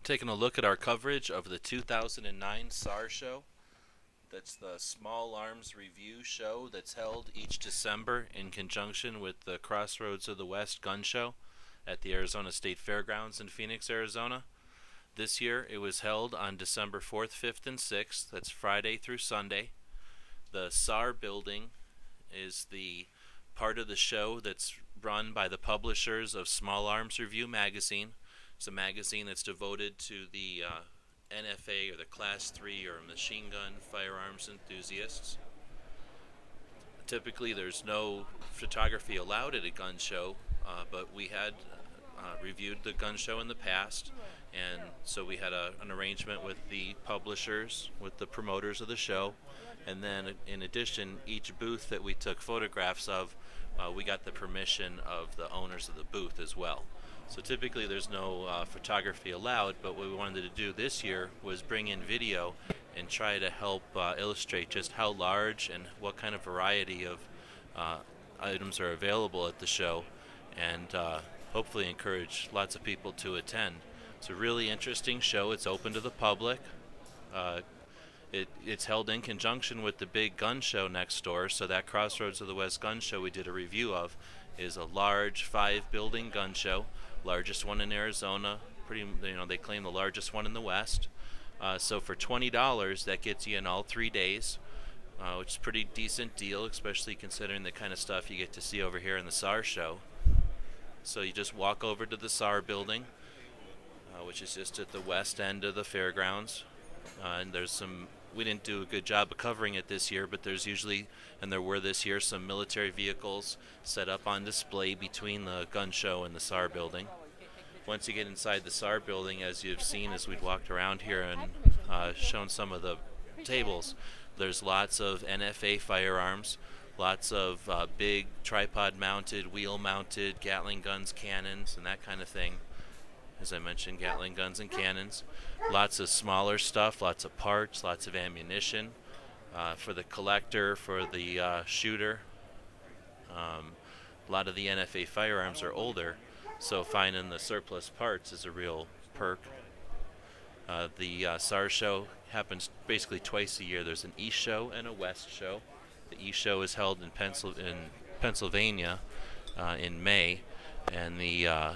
Taking a look at our coverage of the 2009 SAR show. That's the Small Arms Review show that's held each December in conjunction with the Crossroads of the West gun show at the Arizona State Fairgrounds in Phoenix, Arizona. This year it was held on December 4th, 5th, and 6th. That's Friday through Sunday. The SAR building is the part of the show that's run by the publishers of Small Arms Review magazine. It's a magazine that's devoted to the NFA or the Class 3 or machine gun firearms enthusiasts. Typically there's no photography allowed at a gun show, but we had reviewed the gun show in the past, and so we had an arrangement with the publishers, with the promoters of the show, and then in addition, each booth that we took photographs of, we got the permission of the owners of the booth as well. So typically there's no photography allowed, but what we wanted to do this year was bring in video and try to help illustrate just how large and what kind of variety of items are available at the show, and hopefully encourage lots of people to attend. It's a really interesting show. It's open to the public. It's held in conjunction with the big gun show next door, so that Crossroads of the West gun show we did a review of is a large 5-building gun show, largest one in Arizona. They claim the largest one in the West. So for $20, that gets you in all 3 days, which is a pretty decent deal, especially considering the kind of stuff you get to see over here in the SAR show. So you just walk over to the SAR building, which is just at the west end of the fairgrounds. And there's some, we didn't do a good job of covering it this year, but there's usually, and there were this year, some military vehicles set up on display between the gun show and the SAR building. Once you get inside the SAR building, as you've seen as we've walked around here and shown some of the tables, there's lots of NFA firearms, lots of big tripod-mounted, wheel-mounted Gatling guns, cannons, and that kind of thing. As I mentioned, Gatling guns and cannons. Lots of smaller stuff, lots of parts, lots of ammunition for the collector, for the shooter. A lot of the NFA firearms are older, so finding the surplus parts is a real perk. The SAR show happens basically twice a year. There's an East show and a West show. The East show is held in Pennsylvania in May, and the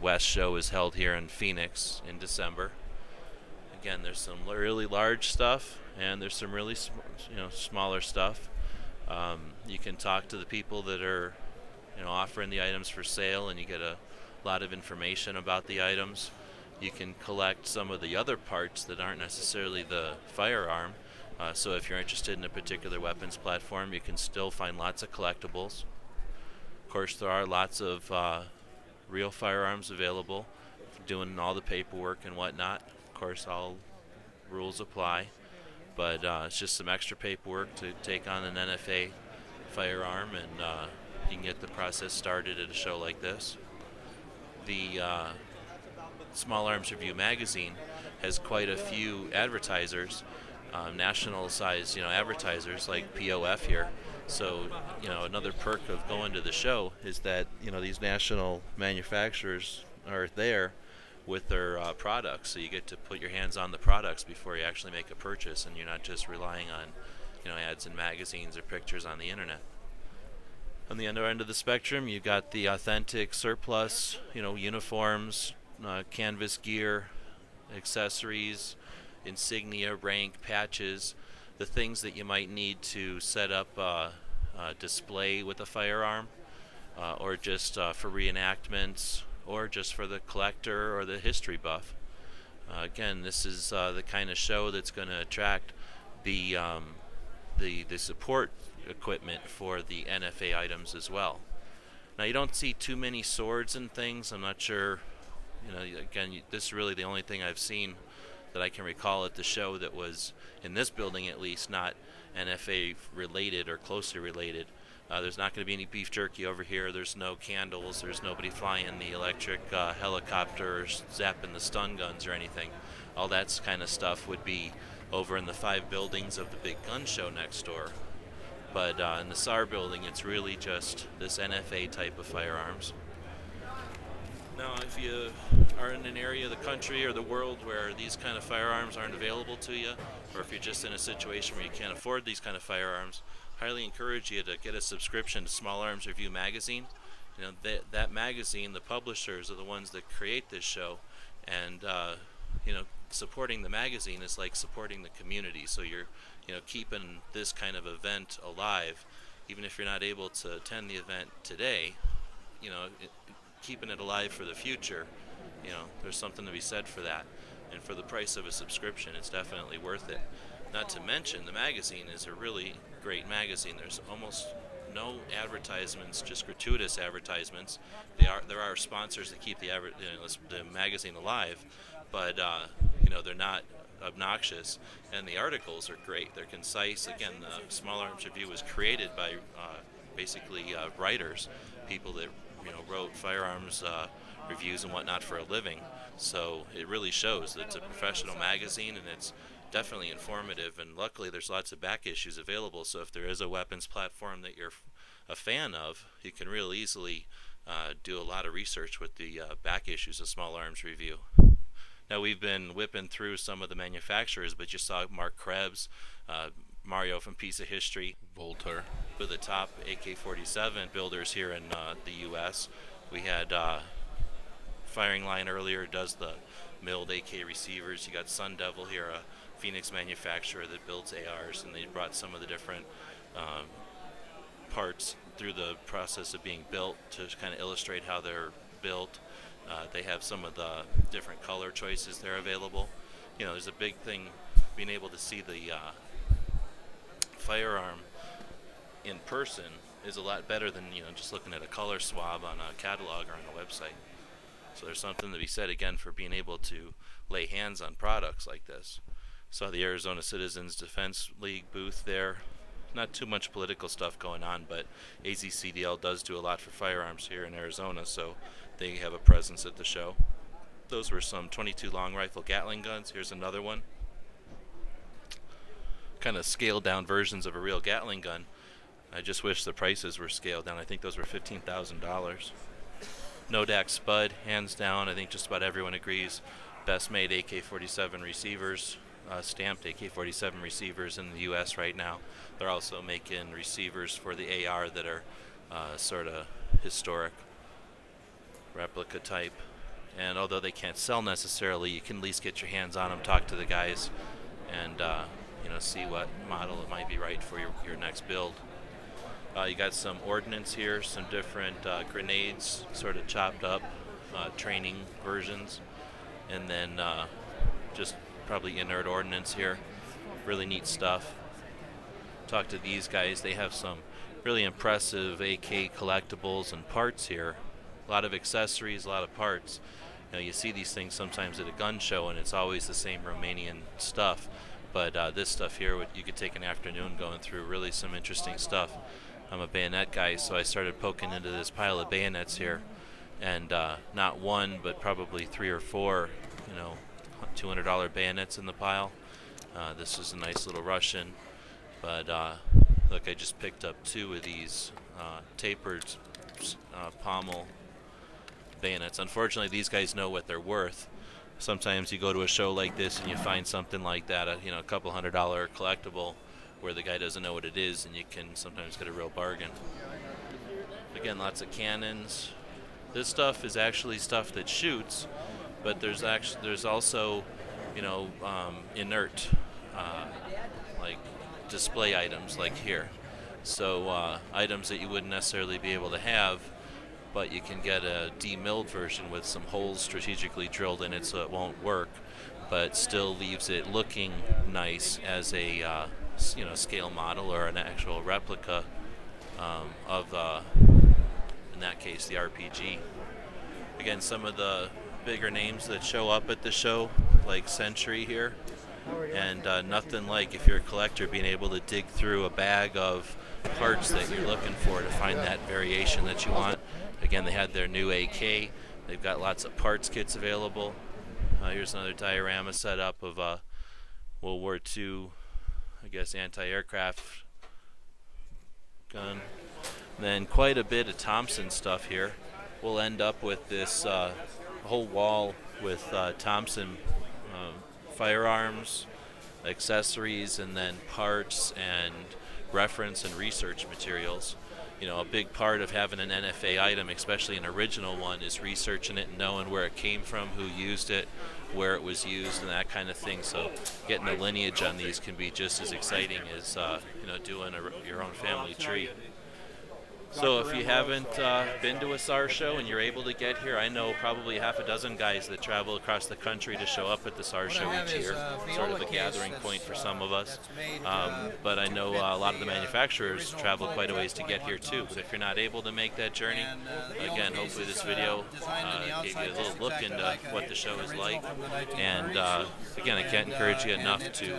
West show is held here in Phoenix in December. Again, there's some really large stuff, and there's some really smaller stuff. You can talk to the people that are offering the items for sale, and you get a lot of information about the items. You can collect some of the other parts that aren't necessarily the firearm. So if you're interested in a particular weapons platform, you can still find lots of collectibles. Of course, there are lots of real firearms available, doing all the paperwork and whatnot. Of course, all rules apply, but it's just some extra paperwork to take on an NFA firearm, and you can get the process started at a show like this. The Small Arms Review magazine has quite a few advertisers, national size advertisers like POF here. So another perk of going to the show is that these national manufacturers are there with their products, so you get to put your hands on the products before you actually make a purchase, and you're not just relying on ads in magazines or pictures on the internet. On the other end of the spectrum, you've got the authentic surplus, uniforms, canvas gear, accessories, insignia, rank, patches, the things that you might need to set up a display with a firearm, or just for reenactments, or just for the collector or the history buff. Again, this is the kind of show that's going to attract the support equipment for the NFA items as well. Now, you don't see too many swords and things. I'm not sure. Again, this is really the only thing I've seen that I can recall at the show that was in this building, at least, not NFA related or closely related. There's not going to be any beef jerky over here. There's no candles. There's nobody flying the electric helicopter or zapping the stun guns or anything. All that kind of stuff would be over in the 5 buildings of the big gun show next door. But in the SAR building, it's really just this NFA type of firearms. Now, if you are in an area of the country or the world where these kind of firearms aren't available to you, or if you're just in a situation where you can't afford these kind of firearms, highly encourage you to get a subscription to Small Arms Review magazine. You know, that magazine, the publishers are the ones that create this show, and you know, supporting the magazine is like supporting the community. So you're, you know, keeping this kind of event alive, even if you're not able to attend the event today. You know, keeping it alive for the future. You know, there's something to be said for that. And for the price of a subscription, it's definitely worth it. Not to mention, the magazine is a really great magazine. There's almost no advertisements, just gratuitous advertisements. There are sponsors that keep the magazine alive, but you know, they're not obnoxious, and the articles are great. They're concise. Again, the Small Arms Review was created by basically writers, people that, you know, wrote firearms reviews and whatnot for a living. So it really shows that it's a professional magazine, and it's definitely informative. And luckily, there's lots of back issues available. So if there is a weapons platform that you're a fan of, you can real easily do a lot of research with the back issues of Small Arms Review. Now, we've been whipping through some of the manufacturers, but you saw Mark Krebs, Mario from Piece of History, Volter, with the top AK-47 builders here in the U.S. We had Firing Line earlier, does the milled AK receivers. You got Sun Devil here, a Phoenix manufacturer that builds ARs, and they brought some of the different parts through the process of being built to kind of illustrate how they're built. They have some of the different color choices there available. You know, there's a big thing, being able to see the firearm in person is a lot better than, you know, just looking at a color swab on a catalog or on a website. So there's something to be said, again, for being able to lay hands on products like this. Saw the Arizona Citizens Defense League booth there. Not too much political stuff going on, but AZCDL does do a lot for firearms here in Arizona, so they have a presence at the show. Those were some 22 long rifle Gatling guns. Here's another one. Kind of scaled down versions of a real Gatling gun. I just wish the prices were scaled down. I think those were $15,000. Nodak Spud, hands down. I think just about everyone agrees. Best made AK-47 receivers, stamped AK-47 receivers in the U.S. right now. They're also making receivers for the AR that are sort of historic, replica type. And although they can't sell necessarily, you can at least get your hands on them, talk to the guys, and you know, see what model it might be right for your next build. You got some ordnance here, some different grenades sort of chopped up, training versions, and then just probably inert ordnance here. Really neat stuff. Talk to these guys. They have some really impressive AK collectibles and parts here. A lot of accessories, a lot of parts. You know, you see these things sometimes at a gun show, and it's always the same Romanian stuff. But this stuff here, you could take an afternoon going through really some interesting stuff. I'm a bayonet guy, so I started poking into this pile of bayonets here, and not one, but probably 3 or 4, you know, $200 bayonets in the pile. This is a nice little Russian, but look, I just picked up 2 of these tapered pommel bayonets. Unfortunately, these guys know what they're worth. Sometimes you go to a show like this and you find something like that, you know, a couple $100 collectible, where the guy doesn't know what it is, and you can sometimes get a real bargain. Again, lots of cannons. This stuff is actually stuff that shoots, but there's also, you know, inert, like display items like here. So items that you wouldn't necessarily be able to have, but you can get a demilled version with some holes strategically drilled in it so it won't work, but still leaves it looking nice as a you know, scale model or an actual replica of, in that case, the RPG. Again, some of the bigger names that show up at the show, like Century here, and nothing like, if you're a collector, being able to dig through a bag of parts that you're looking for to find that variation that you want. Again, they had their new AK. They've got lots of parts kits available. Here's another diorama set up of World War II, I guess, anti-aircraft gun. And then quite a bit of Thompson stuff here. we'll end up with this whole wall with Thompson firearms, accessories, and then parts and reference and research materials. You know, a big part of having an NFA item, especially an original one, is researching it and knowing where it came from, who used it, where it was used, and that kind of thing. So getting the lineage on these can be just as exciting as doing your own family tree. So if you haven't been to a SAR show and you're able to get here, I know probably half a dozen guys that travel across the country to show up at the SAR show each year. Sort of a gathering point for some of us. But I know a lot of the manufacturers travel quite a ways to get here too. But if you're not able to make that journey, again, hopefully this video gave you a little look into what the show is like. And again, I can't encourage you enough to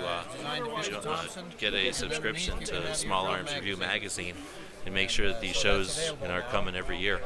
get a subscription to Small Arms Review magazine and make sure that these shows are coming every year.